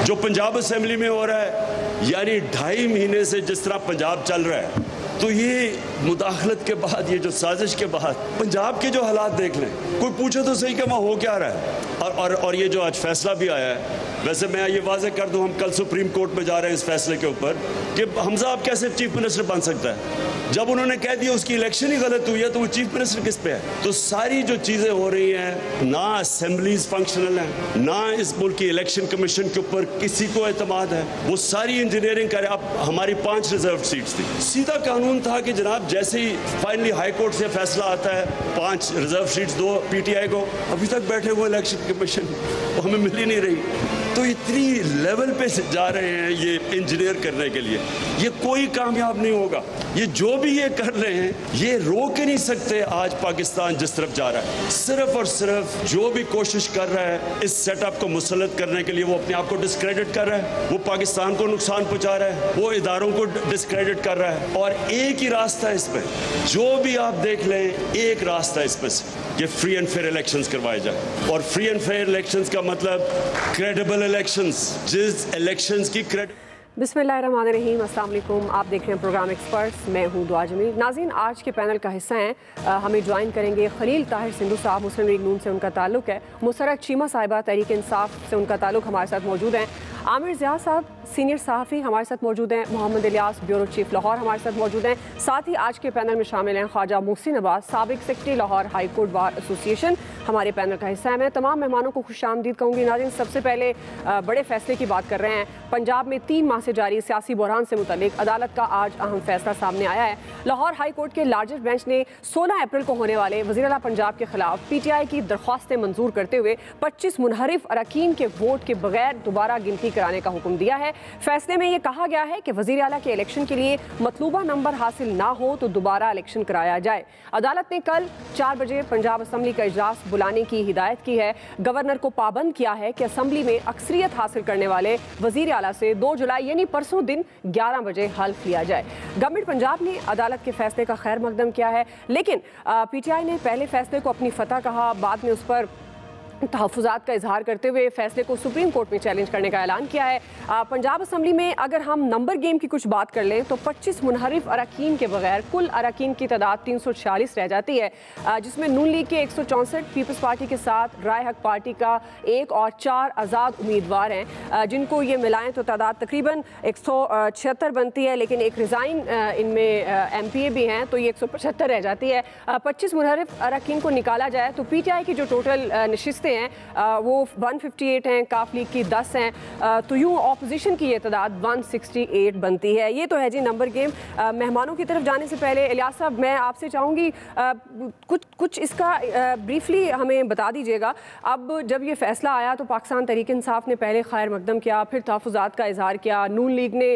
जो पंजाब असेंबली में हो रहा है, यानी 2.5 महीने से जिस तरह पंजाब चल रहा है, तो ये मुदाखलत के बाद, ये जो साजिश के बाद पंजाब के जो हालात देख लें, कोई पूछे तो सही कि वहाँ हो क्या रहा है। और ये जो आज फैसला भी आया है, वैसे मैं ये वाज़ेह कर दूं, हम कल सुप्रीम कोर्ट में जा रहे हैं इस फैसले के ऊपर कि हमजा अब कैसे चीफ मिनिस्टर बन सकता है। जब उन्होंने कह दिया उसकी इलेक्शन ही गलत हुई है, तो वो चीफ मिनिस्टर किस पे है। तो सारी जो चीज़ें हो रही हैं, ना असेंबलीज फंक्शनल हैं, ना इस मुल्क की इलेक्शन कमीशन के ऊपर किसी को एतमाद है, वो सारी इंजीनियरिंग करे। अब हमारी 5 रिजर्व सीट्स थी, सीधा कानून था कि जनाब जैसे ही फाइनली हाई कोर्ट से फैसला आता है 5 रिजर्व सीट्स दो पीटीआई को, अभी तक बैठे हुए इलेक्शन कमीशन, वो हमें मिल ही नहीं रही। तो इतनी लेवल पे जा रहे हैं ये इंजीनियर करने के लिए, ये कोई कामयाब नहीं होगा। ये जो भी ये कर रहे हैं, ये रोक ही नहीं सकते आज पाकिस्तान जिस तरफ जा रहा है। सिर्फ और सिर्फ जो भी कोशिश कर रहा है इस सेटअप को मुसल्लत करने के लिए, वो अपने आप को डिस्क्रेडिट कर रहा है, वो पाकिस्तान को नुकसान पहुंचा रहा है, वो इदारों को डिस्क्रेडिट कर रहा है। और एक ही रास्ता है इसमें, जो भी आप देख लें, एक रास्ता है इसमें से कि फ्री एंड फेयर इलेक्शंस करवाए जाए। और फ्री एंड फेयर इलेक्शंस का मतलब क्रेडिबल इलेक्शंस, जिस इलेक्शंस की बिस्मिल्लाहिर्रहमानिर्रहीम, अस्सलाम वालेकुम। आप देख रहे हैं प्रोग्राम एक्सपर्ट्स, मैं हूं दुआ जमील। नाज़रीन, आज के पैनल का हिस्सा हैं, हमें ज्वाइन करेंगे खलील ताहिर सिंधु साहब, मुस्लिम लीग नून से उनका ताल्लुक है। मुसरत चीमा साहिबा तहरीक इंसाफ से उनका ताल्लुक, हमारे साथ मौजूद हैं। आमिर ज़िया साहब सीनियर सहाफ़ी हमारे साथ मौजूद हैं। मोहम्मद इलियास ब्यूरो चीफ लाहौर हमारे साथ मौजूद हैं। साथ ही आज के पैनल में शामिल हैं ख्वाजा मोहसिन अब्बास, साबिक secretary Lahore high court bar association, हमारे पैनल का हिस्सा है। मैं तमाम मेहमानों को खुशामदीद कहूँगी। नाज़रीन, सबसे पहले बड़े फैसले की बात कर रहे हैं। पंजाब में 3 माह से जारी सियासी बहरान से मुतल्लिक अदालत का आज अहम फैसला सामने आया है। लाहौर हाई कोर्ट के लार्जेस्ट बेंच ने 16 अप्रैल को होने वाले वज़ीर आला पंजाब के खिलाफ पीटीआई की दरख्वास्तें मंजूर करते हुए 25 मुनहरिफ अरकान के वोट के बगैर दोबारा गिनती कराने का हुक्म दिया है। फैसले में यह कहा गया है कि वज़ीर आला के इलेक्शन के लिए मतलूबा नंबर हासिल ना हो तो दोबारा इलेक्शन कराया जाए। अदालत ने कल 4 बजे पंजाब असम्बली का इजलास बुलाने की हिदायत की है। गवर्नर को पाबंद किया है कि असम्बली में अक्सरियत हासिल करने वाले वज़ीर आला से 2 जुलाई यानी परसों दिन 11 बजे हल्फ लिया जाए। गवर्नमेंट पंजाब ने अदालत के फैसले का खैर मकदम किया है, लेकिन पीटीआई ने पहले फैसले को अपनी फतह कहा, बाद में उस पर तहफ़्फ़ुज़ात का इजहार करते हुए फैसले को सुप्रीम कोर्ट में चैलेंज करने का ऐलान किया है। पंजाब असम्बली में अगर हम नंबर गेम की कुछ बात कर लें तो 25 मुनहरिफ अरकान के बगैर कुल अरकान की तादाद 346 रह जाती है, जिसमेम नून लीग के 164, पीपल्स पार्टी के साथ राय हक पार्टी का 1 और 4 आज़ाद उम्मीदवार हैं, जिनको ये मिलाएं तो तादाद तकरीबन 176 बनती है। लेकिन एक रिज़ाइन इनमें MPA भी हैं, तो ये 175 रह जाती है। 25 मुनहरिफ अरकान को निकाला जाए तो पीटीआई की जो टोटल नशिस्तें हैं वो 158 हैं, काफ लीग की 10 हैं, तो यूँ ऑपोजिशन की ये तादाद 168 बनती है। ये तो है जी नंबर गेम। मेहमानों की तरफ जाने से पहले इलियास साहब, मैं आपसे चाहूँगी कुछ इसका ब्रीफली हमें बता दीजिएगा। अब जब ये फैसला आया तो पाकिस्तान तहरीक इंसाफ ने पहले खैर मकदम किया, फिर तहफ़्फ़ुज़ात का इजहार किया, नून लीग ने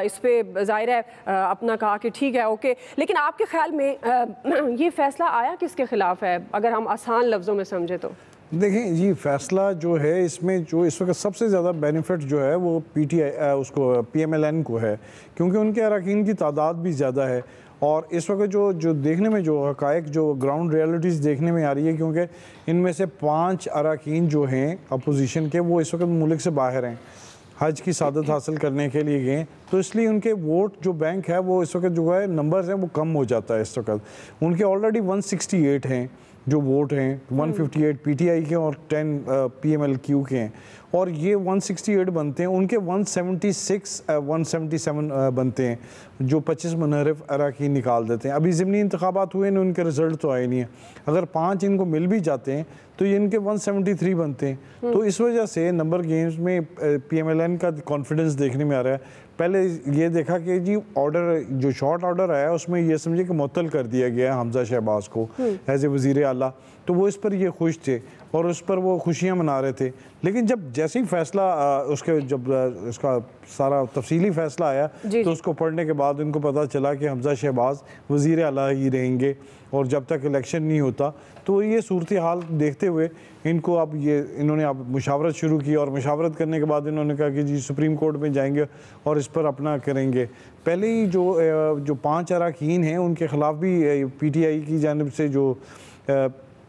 इस पर ज़ाहिर है अपना कहा कि ठीक है ओके, लेकिन आपके ख्याल में ये फैसला आया किसके खिलाफ है, अगर हम आसान लफ्ज़ों में समझे तो? देखें, ये फैसला जो है इसमें जो इस वक्त सबसे ज़्यादा बेनिफिट जो है वो पीटीआई उसको PMLN को है, क्योंकि उनके अरकान की तादाद भी ज़्यादा है। और इस वक्त जो देखने में जो हक़ाइक़ जो ग्राउंड रियलिटीज़ देखने में आ रही है, क्योंकि इनमें से 5 अरकान जो हैं अपोजिशन के वो इस वक्त मुल्क से बाहर हैं, हज की सादत हासिल करने के लिए गए, तो इसलिए उनके वोट जो बैंक है वो इस वक्त जो है नंबर्स हैं वो कम हो जाता है। इस वक्त उनके ऑलरेडी 168 हैं जो वोट हैं, 158 पीटीआई के और 10 PMLQ के हैं, और ये 168 बनते हैं, उनके 177 बनते हैं जो 25 मुनहरिफ अरकान निकाल देते हैं। अभी ज़िमनी इंतखाबात हुए हैं, उनके रिज़ल्ट तो आए नहीं हैं, अगर 5 इनको मिल भी जाते हैं तो ये इनके 173 बनते हैं। तो इस वजह से नंबर गेम्स में PMLN का कॉन्फिडेंस देखने में आ रहा है। पहले ये देखा कि जी ऑर्डर जो शॉर्ट ऑर्डर आया उसमें ये समझे कि मुअत्तल कर दिया गया हमजा शहबाज को एज ए वज़ीर आला, तो वो इस पर ये खुश थे और उस पर वो खुशियाँ मना रहे थे। लेकिन जब जैसे ही फैसला उसके जब उसका सारा तफसीली फैसला आया तो उसको पढ़ने के बाद उनको पता चला कि हमजा शहबाज वज़ीर आला ही रहेंगे और जब तक इलेक्शन नहीं होता, तो ये सूरत हाल देखते हुए इनको अब इन्होंने अब मुशावरत शुरू की, और मुशावरत करने के बाद इन्होंने कहा कि जी सुप्रीम कोर्ट में जाएंगे और इस पर अपना करेंगे। पहले ही जो 5 अरकान हैं उनके ख़िलाफ़ भी पीटीआई की जानिब से जो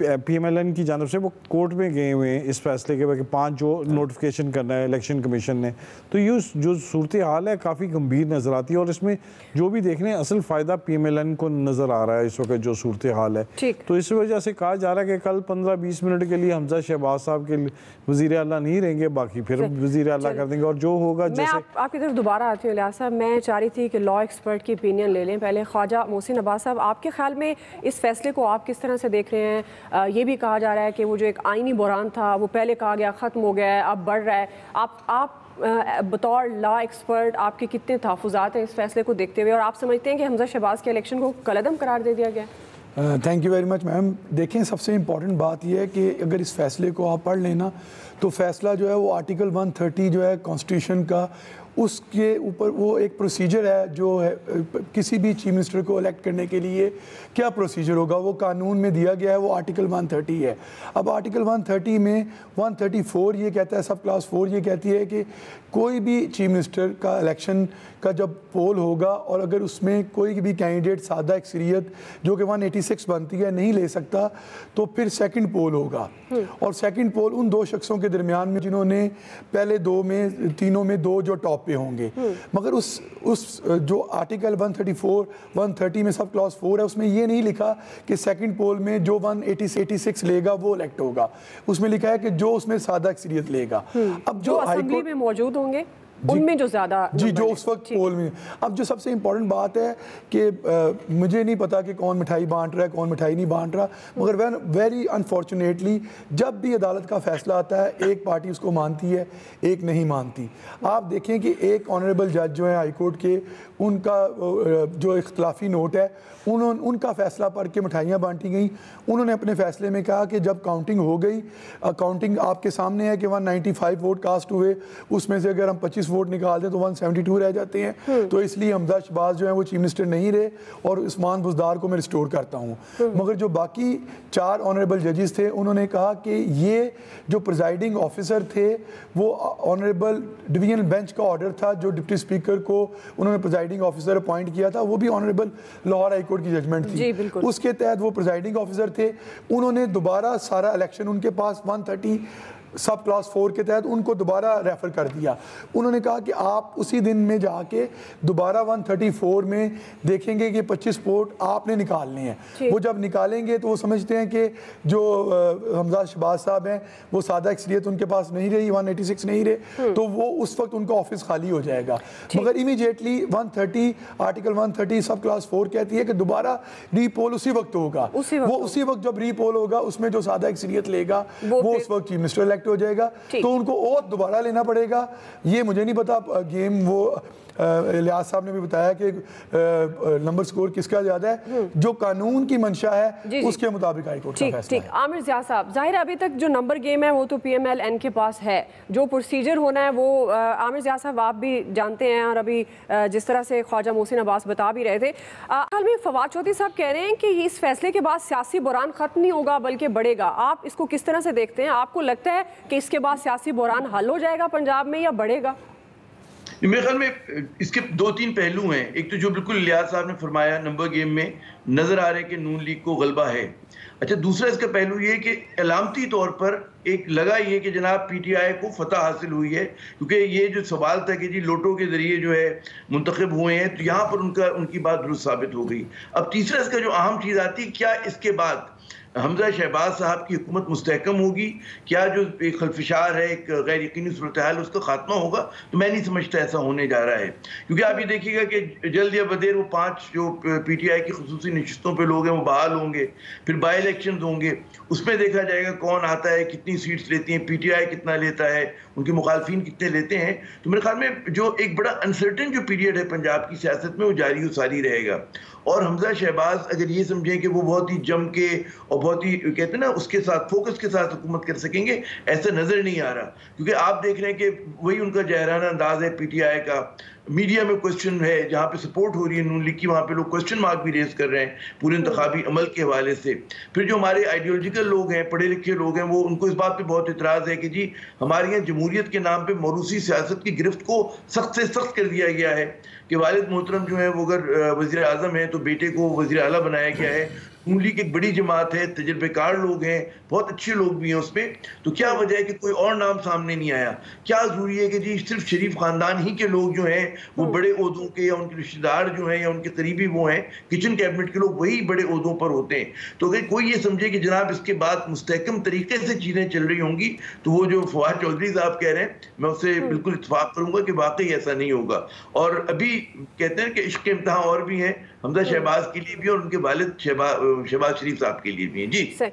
PMLN की जानब से वो कोर्ट में गए हुए हैं इस फैसले के बाद 5 जो नोटिफिकेशन करना है इलेक्शन कमीशन ने, तो ये जो सूरत हाल है काफ़ी गंभीर नज़र आती है और इसमें जो भी देखने असल फ़ायदा PMLN को नज़र आ रहा है इस वक्त जो सूरत हाल है। तो इस वजह से कहा जा रहा है कि कल 15-20 मिनट के लिए हमजा शहबाज साहब के वज़ीर आला नहीं रहेंगे, बाकी फिर वज़ीर आला कर देंगे और जो होगा जैसे। आपकी तरफ दोबारा आती हूँ लियाज़ साहब, मैं चाह रही थी कि लॉ एक्सपर्ट की ओपिनियन ले लें। पहले ख्वाजा मोहसिन अब्बास साहब, आपके ख्याल में इस फैसले को आप किस तरह से देख रहे हैं? ये भी कहा जा रहा है कि वो जो एक आइनी बुरान था वो पहले कहा गया ख़त्म हो गया है, अब बढ़ रहा है। आप बतौर लॉ एक्सपर्ट आपके कितने तहफ़्फ़ुज़ात हैं इस फैसले को देखते हुए, और आप समझते हैं कि हमजा शहबाज के इलेक्शन को कलअदम करार दे दिया गया? Thank you very much ma'am. देखें, सबसे इम्पॉर्टेंट बात यह है कि अगर इस फैसले को आप पढ़ लेना तो फैसला जो है वो आर्टिकल 130 जो है कॉन्स्टिट्यूशन का, उसके ऊपर वो एक प्रोसीजर है जो है किसी भी चीफ मिनिस्टर को इलेक्ट करने के लिए क्या प्रोसीजर होगा वो कानून में दिया गया है, वो आर्टिकल 130 है। अब आर्टिकल 130 में 134 ये कहता है, सब क्लास 4 ये कहती है कि कोई भी चीफ मिनिस्टर का इलेक्शन का जब पोल होगा और अगर उसमें कोई भी कैंडिडेट सादा अक्सरियत जो कि 186 बनती है नहीं ले सकता तो फिर सेकंड पोल होगा, और सेकंड पोल उन 2 शख्सों के दरमियान में जिन्होंने पहले 2 में 3 में 2 जो टॉप पे होंगे। मगर उस जो आर्टिकल 134 130 में सब क्लॉज 4 है उसमें ये नहीं लिखा कि सेकंड पोल में जो 186 लेगा वो इलेक्ट होगा, उसमें लिखा है कि जो उसमें सादा अक्सरियत लेगा। अब जो असेंबली में मौजूद होंगे उनमें जो ज़्यादा जी जो उस वक्त पोल में। अब जो सबसे इम्पोर्टेंट बात है कि मुझे नहीं पता कि कौन मिठाई बांट रहा है कौन मिठाई नहीं बांट रहा, मगर वेरी अनफॉर्चुनेटली जब भी अदालत का फैसला आता है एक पार्टी उसको मानती है एक नहीं मानती। आप देखें कि एक ऑनरेबल जज जो है हाई कोर्ट के, उनका जो इख्तलाफी नोट है उनका फैसला पढ़ के मिठाइयाँ बांटी गई। उन्होंने अपने फैसले में कहा कि जब काउंटिंग हो गई, काउंटिंग आपके सामने है कि 195 वोट कास्ट हुए, उसमें से अगर हम 25 वोट निकाल दें तो 172 रह जाते हैं, तो इसलिए हमजा शहबाज जो है वो चीफ मिनिस्टर नहीं रहे और उस्मान बुज़दार को मैं रिस्टोर करता हूँ। मगर जो बाकी 4 ऑनरेबल जजेस थे उन्होंने कहा कि ये जो प्रिजाइडिंग ऑफिसर थे वो ऑनरेबल डिवीजनल बेंच का ऑर्डर था, जो डिप्टी स्पीकर को उन्होंने प्रिजाइडिंग ऑफिसर अपॉइंट किया था, वो भी ऑनरेबल लाहौर हाई कोर्ट की जजमेंट थी, उसके तहत वो प्रिजाइडिंग ऑफिसर थे। उन्होंने दोबारा सारा इलेक्शन उनके पास 130 सब क्लास 4 के तहत उनको दोबारा रेफ़र कर दिया। उन्होंने कहा कि आप उसी दिन में जाके दोबारा 134 में देखेंगे कि 25 वोट आपने निकालने हैं। वो जब निकालेंगे तो वो समझते हैं कि जो हमजा शहबाज साहब हैं वो सादा अक्सरियत उनके पास नहीं रही, 186 नहीं रहे, तो वो उस वक्त उनका ऑफिस खाली हो जाएगा। मगर इमीडिएटली 130 आर्टिकल 130 सब क्लास 4 कहती है कि दोबारा रीपोल उसी वक्त होगा। वो उसी वक्त जब रीपोल होगा उसमें जो सादा अक्सरियत लेगा वो उस वक्त चीफ मिनिस्टर हो जाएगा, तो उनको और दोबारा लेना पड़ेगा। ये मुझे नहीं पता गेम वो लियाज साहब ने भी बताया कि नंबर स्कोर किसका ज्यादा है, जो कानून की मंशा है उसके मुताबिक हाई कोर्ट का फैसला है। आमिर ज़िया साहब, जाहिर है अभी तक जो नंबर गेम है वो तो PMLN के पास है, जो प्रोसीजर होना है वो आमिर ज़िया साहब आप भी जानते हैं, और अभी जिस तरह से ख्वाजा मोहसिन अब्बास बता भी रहे थे। हाल में फवाद चौधरी साहब कह रहे हैं कि इस फैसले के बाद सियासी बुरान खत्म नहीं होगा बल्कि बढ़ेगा। आप इसको किस तरह से देखते हैं? आपको लगता है कि इसके बाद सियासी बुरान हल हो जाएगा पंजाब में या बढ़ेगा? मेरे ख्याल में इसके 2-3 पहलू हैं। एक तो जो बिल्कुल लियाज साहब ने फरमाया, नंबर गेम में नजर आ रहा है कि नून लीग को गलबा है। अच्छा, दूसरा इसका पहलू ये कि अलामती तौर पर एक लगा ये कि जनाब PTI को फतह हासिल हुई है, क्योंकि ये जो सवाल था कि जी लोटों के जरिए जो है मुंतखब हुए हैं, तो यहाँ पर उनकी बात दुरुस्त साबित हो गई। अब तीसरा इसका जो अहम चीज़ आती है, क्या इसके बाद हमजा शहबाज साहब की हुकूमत मुस्तहकम होगी, क्या जो एक खलफिशार है, एक गैर यकीनी सूरत हाल, उसका खात्मा होगा? तो मैं नहीं समझता ऐसा होने जा रहा है, क्योंकि आप ये देखिएगा कि जल्द या बदेर वो 5 जो PTI की खुसूसी नशिस्तों पे लोग हैं वो बहाल होंगे, फिर बाई इलेक्शन होंगे, उसमें देखा जाएगा कौन आता है, कितनी सीट्स लेती हैं, PTI कितना लेता है, उनके मुखालफिन कितने लेते हैं। तो मेरे ख्याल में जो एक बड़ा अनसर्टेन जो पीरियड है पंजाब की सियासत में वो जारी व सारी रहेगा। और हमजा शहबाज अगर ये समझें कि वो बहुत ही जम के और बहुत ही कहते हैं ना उसके साथ फोकस के साथ हुकूमत कर सकेंगे, ऐसा नजर नहीं आ रहा, क्योंकि आप देख रहे हैं कि वही उनका जहराना अंदाज है PTI का। मीडिया में क्वेश्चन है, जहाँ पे सपोर्ट हो रही है नून लीग की, वहाँ पे लोग क्वेश्चन मार्क भी रेज कर रहे हैं पूरे इंतखाबी अमल के हवाले से। फिर जो हमारे आइडियोलॉजिकल लोग हैं, पढ़े लिखे लोग हैं, वो उनको इस बात पे बहुत इतराज़ है कि जी हमारे यहाँ जमहूरियत के नाम पे मौरूसी सियासत की गिरफ्त को सख्त से सख्त कर दिया गया है कि वालिद मोहतरम जो है वो अगर वज़ीर आज़म है तो बेटे को वज़ीर आला बनाया गया है। नून लीग एक बड़ी जमात है, तजर्बेकार लोग हैं, बहुत अच्छे लोग भी हैं उसमें, तो क्या वजह है कि कोई और नाम सामने नहीं आया? क्या जरूरी है कि जी सिर्फ शरीफ खानदान ही के लोग जो हैं वो बड़े ओहदों के या उनके रिश्तेदार जो हैं या उनके करीबी वो हैं किचन कैबिनेट के लोग वही बड़े ओहदों पर होते हैं? तो अगर कोई ये समझे कि जनाब इसके बाद मुस्तहकम तरीके से चीजें चल रही होंगी, तो वो जो फवाद चौधरी साहब कह रहे हैं मैं उससे बिल्कुल इत्तेफाक करूंगा कि वाकई ऐसा नहीं होगा। और अभी कहते हैं कि इश्क के इम्तिहान और भी हैं, हमजा शहबाज के लिए भी और उनके वालिद शहबाज शरीफ साहब के लिए भी हैं। जी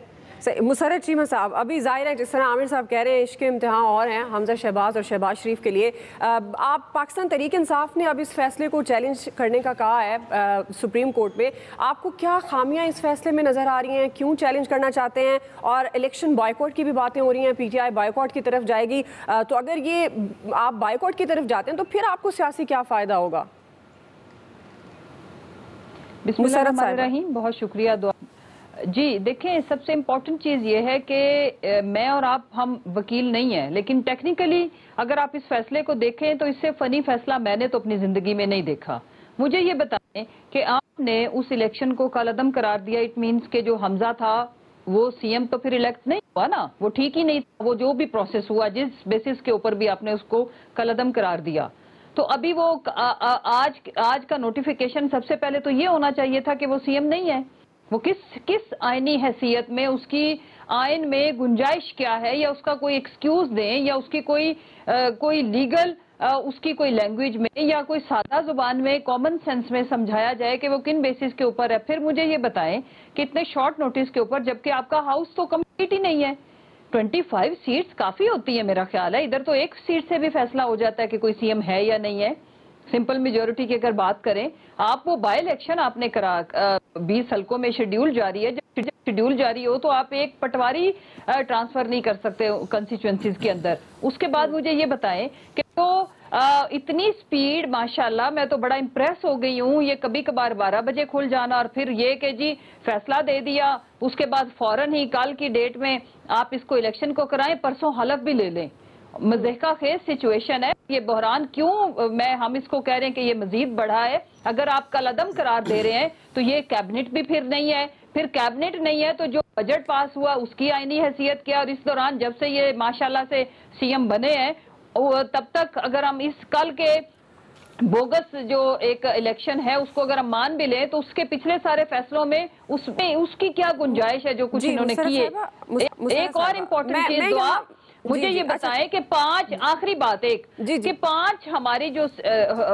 मुसर्रत चीमा साहब, अभी जाहिर है जिस तरह आमिर साहब कह रहे हैं इश्क के इम्तिहान और हैं हमजा शहबाज और शहबाज शरीफ के लिए, आप पाकिस्तान तहरीक इंसाफ ने अब इस फैसले को चैलेंज करने का कहा है सुप्रीम कोर्ट में, आपको क्या खामियां इस फैसले में नज़र आ रही हैं, क्यों चैलेंज करना चाहते हैं? और इलेक्शन बॉयकॉट की भी बातें हो रही हैं, PTI बॉयकॉट की तरफ जाएगी, तो अगर ये आप बॉयकॉट की तरफ जाते हैं तो फिर आपको सियासी क्या फ़ायदा होगा? बिस्मिल्लाहिर्रहमानिर्रहीम, बहुत शुक्रिया दुआ। जी देखें, सबसे इम्पोर्टेंट चीज़ ये है कि मैं और आप हम वकील नहीं हैं, लेकिन टेक्निकली अगर आप इस फैसले को देखें तो इससे फ़नी फैसला मैंने तो अपनी ज़िंदगी में नहीं देखा। मुझे ये बताएं कि आपने उस इलेक्शन को कलअदम करार दिया, इट मीन्स के जो हमजा था वो CM तो फिर इलेक्ट नहीं हुआ ना, वो ठीक ही नहीं था, वो जो भी प्रोसेस हुआ जिस बेसिस के ऊपर भी आपने उसको कलअदम करार दिया, तो अभी वो आज का नोटिफिकेशन सबसे पहले तो ये होना चाहिए था कि वो CM नहीं है, वो किस आईनी हैसियत में, उसकी आइन में गुंजाइश क्या है, या उसका कोई एक्सक्यूज दें, या उसकी कोई लीगल उसकी कोई लैंग्वेज में या कोई सादा जुबान में कॉमन सेंस में समझाया जाए कि वो किन बेसिस के ऊपर है। फिर मुझे ये बताएं कि इतने शॉर्ट नोटिस के ऊपर, जबकि आपका हाउस तो कंप्लीट ही नहीं है, 25 सीट्स काफी होती है मेरा ख्याल है, इधर तो एक सीट से भी फैसला हो जाता है कि कोई CM है या नहीं है, सिंपल मेजोरिटी की अगर बात करें। आप वो बाय इलेक्शन आपने करा 20 हल्कों में शेड्यूल जारी है, जब शेड्यूल जारी हो तो आप एक पटवारी ट्रांसफर नहीं कर सकते कंस्टिट्यूएंसीज के अंदर। उसके बाद मुझे ये बताएं कि तो इतनी स्पीड माशाल्लाह, मैं तो बड़ा इम्प्रेस हो गई हूँ, ये कभी कभार 12 बजे खुल जाना और फिर ये कि जी फैसला दे दिया, उसके बाद फौरन ही कल की डेट में आप इसको इलेक्शन को कराएं, परसों हलफ भी ले लें। मज़ेका खेज सिचुएशन है ये, बहरान क्यों हम इसको कह रहे हैं कि ये मजीद बढ़ा है। अगर आप कलअदम करार दे रहे हैं तो ये कैबिनेट भी फिर नहीं है, फिर कैबिनेट नहीं है तो जो बजट पास हुआ उसकी आईनी हैसियत क्या, और इस दौरान जब से ये माशाल्लाह से CM बने हैं तब तक अगर हम इस कल के बोगस जो एक इलेक्शन है उसको अगर हम मान भी लें तो उसके पिछले सारे फैसलों में उसमें उसकी क्या गुंजाइश है जो कुछ इन्होंने किए। एक और इम्पोर्टेंट चीज दुआ, मुझे ये बताएं कि 5 आखिरी बात कि 5 हमारी जो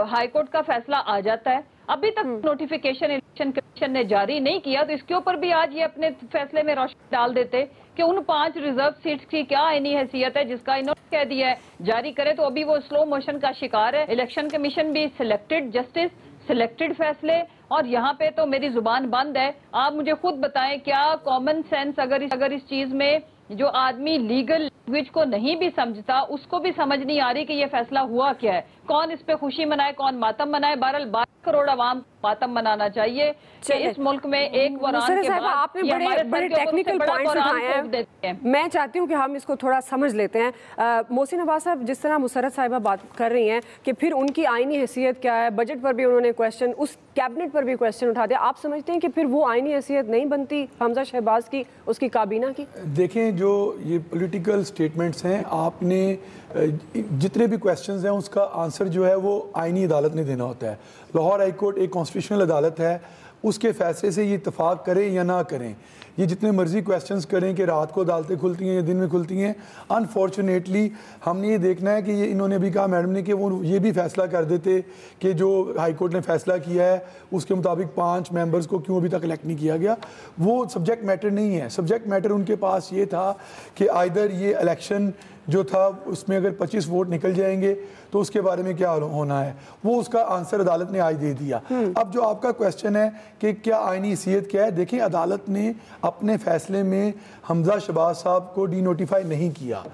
हाईकोर्ट का फैसला आ जाता है, अभी तक नोटिफिकेशन इलेक्शन कमीशन ने जारी नहीं किया, तो इसके ऊपर भी आज ये अपने फैसले में रोशनी डाल देते कि उन 5 रिजर्व सीट्स की क्या आईनी हैसियत है जिसका इन्होंने कह दिया है जारी करे, तो अभी वो स्लो मोशन का शिकार है। इलेक्शन कमीशन भी सिलेक्टेड जस्टिस, सिलेक्टेड फैसले, और यहाँ पे तो मेरी जुबान बंद है। आप मुझे खुद बताएं क्या कॉमन सेंस अगर इस चीज में जो आदमी लीगल लैंग्वेज को नहीं भी समझता उसको भी समझ नहीं आ रही कि ये फैसला हुआ क्या है, कौन इस पे खुशी मनाए कौन मातम मनाए। बहरहाल 12 करोड़ आवाम मातम मनाना चाहिए कि इस मुल्क में एक वरान के बाद आपने बड़े टेक्निकल पॉइंट्स उठाए हैं, मैं चाहती हूँ कि हम इसको थोड़ा समझ लेते हैं। मोहसिन अब्बास साहब, जिस तरह मुसर्रत साहिबा बात कर रही हैं कि फिर उनकी आईनी हैसियत क्या है, बजट पर भी उन्होंने क्वेश्चन, उस कैबिनेट पर भी क्वेश्चन उठा दिया, आप समझते हैं कि फिर वो आईनी हैसियत नहीं बनती हमजा शहबाज की, उसकी काबीना की? देखें, जो ये पॉलिटिकल स्टेटमेंट्स हैं, आपने जितने भी क्वेश्चंस हैं उसका आंसर जो है वो आईनी अदालत ने देना होता है। लाहौर हाई कोर्ट एक कॉन्स्टिट्यूशनल अदालत है, उसके फैसले से ये इत्तेफाक करें या ना करें, ये जितने मर्जी क्वेश्चंस करें कि रात को अदालतें खुलती हैं या दिन में खुलती हैं, अनफॉर्चुनेटली हमने ये देखना है कि ये इन्होंने भी कहा मैडम ने कि वो ये भी फैसला कर देते कि जो हाई कोर्ट ने फैसला किया है उसके मुताबिक 5 मेंबर्स को क्यों अभी तक इलेक्ट नहीं किया गया। वो सब्जेक्ट मैटर नहीं है। सब्जेक्ट मैटर उनके पास ये था कि आइदर ये इलेक्शन जो था उसमें अगर 25 वोट निकल जाएंगे तो उसके बारे में क्या होना है, वो उसका आंसर अदालत ने आज दे दिया। अब जो आपका क्वेश्चन है कि क्या आईनी हैसियत क्या है, देखिए अदालत ने अपने फैसले में हमजा शहबाज साहब को डीनोटिफाई नहीं किया।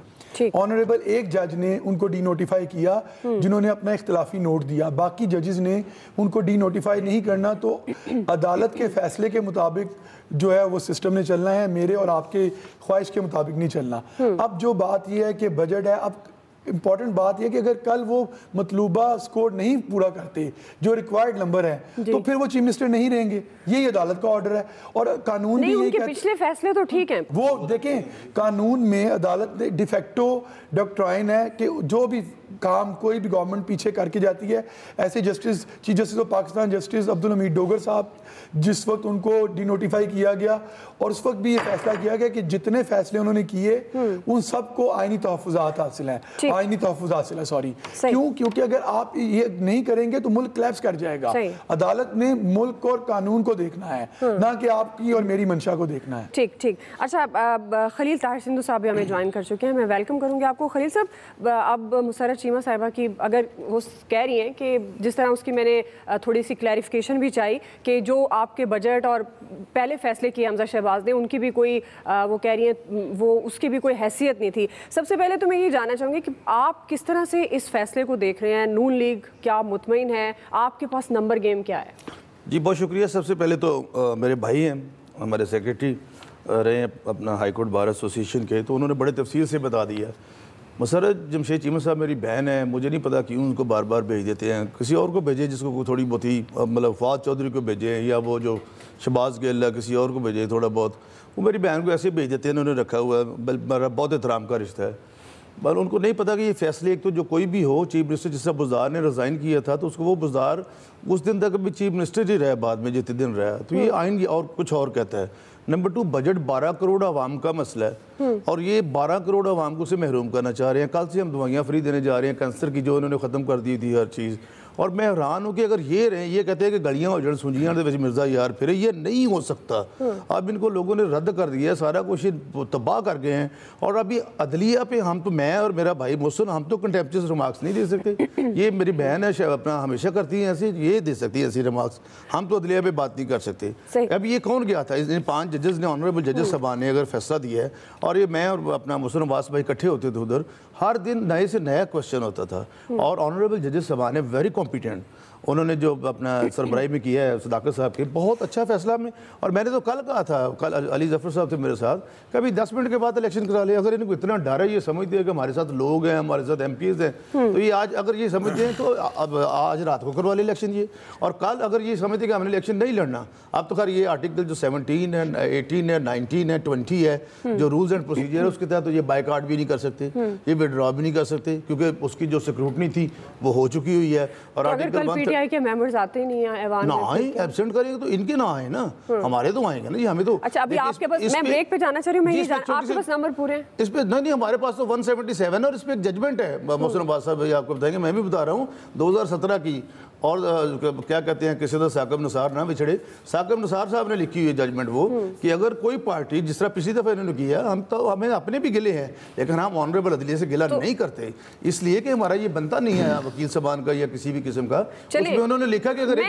ऑनरेबल एक जज ने उनको डीनोटिफाई किया जिन्होंने अपना इख्तिलाफी नोट दिया, बाकी जजेस ने उनको डीनोटिफाई नहीं करना। तो अदालत के फैसले के मुताबिक जो है वो सिस्टम ने चलना है, मेरे और आपके ख्वाहिश के मुताबिक नहीं चलना। अब जो बात यह है कि बजट है, अब इंपॉर्टेंट बात यह कि अगर कल वो मतलूबा स्कोर नहीं पूरा करते जो रिक्वायर्ड नंबर है तो फिर वो चीफ मिनिस्टर नहीं रहेंगे। यही अदालत का ऑर्डर है और कानून नहीं, उनके पिछले फैसले तो ठीक हैं। वो देखें कानून में अदालत ने डिफेक्टो डॉक्ट्राइन है कि जो भी काम कोई भी गवर्नमेंट पीछे करके जाती है, ऐसे justice chief justice of Pakistan justice Abdul Hamid Dogar साहब जिस वक्त उनको डिनोटिफाई किया गया और उस वक्त भी ये फैसला किया गया कि जितने फैसले उन्होंने किए उन सबको आईनी तहफ़्फ़ुज़ात हासिल हैं, आईनी तहफ़्फ़ुज़ हासिल है। सॉरी क्यों? क्योंकि अगर आप ये नहीं करेंगे तो मुल्क क्लैप्स कर जाएगा। अदालत ने मुल्क और कानून को देखना है, ना कि आपकी और मेरी मंशा को देखना है। ठीक ठीक। अच्छा, खलील ताहिर सिंधु साहब भी हमें ज्वाइन कर चुके हैं, मैं वेलकम करूँगी आपको। खलील साहब, अब मुसर्रत चीमा साहिबा की अगर वो कह रही हैं कि जिस तरह उसकी मैंने थोड़ी सी क्लैरिफिकेशन भी चाहिए कि जो आपके बजट और पहले फैसले किए हमजा शहबाज ने, उनकी भी कोई वो कह रही हैं वो उसकी भी कोई हैसियत नहीं थी। सबसे पहले तो मैं ये जानना चाहूँगी कि आप किस तरह से इस फैसले को देख रहे हैं? नून लीग क्या मुतमईन है? आपके पास नंबर गेम क्या है? जी बहुत शुक्रिया। सबसे पहले तो मेरे भाई हैं, हमारे सेक्रेटरी रहे हैं अपना हाई कोर्ट बार एसोसिएशन के, तो उन्होंने बड़े तफसील से बता दिया। मुसर्रत जमशेद चीमा साहब मेरी बहन है, मुझे नहीं पता क्यों उनको बार बार भेज देते हैं। किसी और को भेजें जिसको थोड़ी बहुत ही मतलब फवाद चौधरी को भेजें या वो जो शहबाज गिल है किसी और को भेजें थोड़ा बहुत, वो मेरी बहन को ऐसे भेज देते हैं। उन्होंने रखा हुआ है, मेरा बहुत एहतराम का रिश्ता है। पर उनको नहीं पता कि ये फैसले एक तो जो कोई भी हो, चीफ मिनिस्टर जिस बुज़दार ने रिज़ाइन किया था तो उसको वो बुज़दार उस दिन तक भी चीफ मिनिस्टर ही रहा बाद में जितने दिन रहा, तो ये आइन और कुछ और कहता है। नंबर 2, बजट 12 करोड़ आवाम का मसला है और ये 12 करोड़ आवाम को से महरूम करना चाह रहे हैं। कल से हम दवाइयाँ फ्री देने जा रहे हैं, कैंसर की जो उन्होंने ख़त्म कर दी थी हर चीज़। और मैं हैरान हूँ कि अगर ये रहे, ये कहते हैं कि गलियाँ उजड़ सूंजियाँ मिर्जा यार फिर ये नहीं हो सकता। अब इनको लोगों ने रद्द कर दिया, सारा कुछ तबाह कर गए हैं। और अभी अदलिया पे हम तो, मैं और मेरा भाई मोहसिन, हम तो कंटेम्प्चुअस रिमार्क्स नहीं दे सकते। ये मेरी बहन है अपना हमेशा करती हैं ऐसे, ये दे सकती है ऐसी रिमार्क्स, हम तो अदलिया पे बात नहीं कर सकते। अब ये कौन गया था? इन 5 जजेस ने, ऑनरेबल जजेस साहबान ने अगर फैसला दिया है और ये मैं और अपना मोहसिन अब्बास भाई इकट्ठे होते थे उधर, हर दिन नए से नया क्वेश्चन होता था। और ऑनरेबल जजेस साहबान ने वेरी कॉम्पिटेंट, उन्होंने जो अपना सरबराही में किया है सदाकत साहब के, बहुत अच्छा फैसला में। और मैंने तो कल कहा था, कल अली जफर साहब थे मेरे साथ, कभी 10 मिनट के बाद इलेक्शन करा लिया। अगर इनको इतना डर है, ये समझते हैं कि हमारे साथ लोग हैं, हमारे साथ MPs हैं, तो ये आज अगर ये समझते हैं तो अब आज रात को करवा ले इलेक्शन ये। और कल अगर ये समझते कि हमने इलेक्शन नहीं लड़ना, अब तो खैर ये आर्टिकल जो 17 है, 18 है, 19 है, 20 है, जो रूल्स एंड प्रोसीजर है उसके तहत तो ये बाइकाट भी नहीं कर सकते, ये विड्रॉ भी नहीं कर सकते, क्योंकि उसकी जो स्क्रूटनी थी वो हो चुकी हुई है। और आर्टिकल PTI के मेंबर्स आते नहीं है ऐवान ना आए, एब्सेंट करेंगे तो इनके ना आए ना, हमारे तो आएंगे ना। ये हमें तो अच्छा अभी आपके पास, मैं ब्रेक पे जाना चाह रही हूँ, मैं ये आपके पास नंबर पूरे हैं इस पे? नहीं, हमारे पास तो 177 और इस पे एक जजमेंट है। मोहसिन अब्बास साहब भाई आपको बताएंगे, मैं भी बता रहा हूँ 2017 की। और क्या कहते हैं, किसी तरह साकिब निसार ना बिछड़े, साकिब निसार साहब ने लिखी हुई है जजमेंट वो, कि अगर कोई पार्टी जिस तरह पिछली दफ़ा इन्होंने किया, हम तो हमें अपने भी गिले हैं, लेकिन हम ऑनरेबल अदलिया से गिला नहीं करते, इसलिए कि हमारा ये बनता नहीं है वकील साहबान का या किसी भी किस्म का। उसमें उन्होंने लिखा कि अगर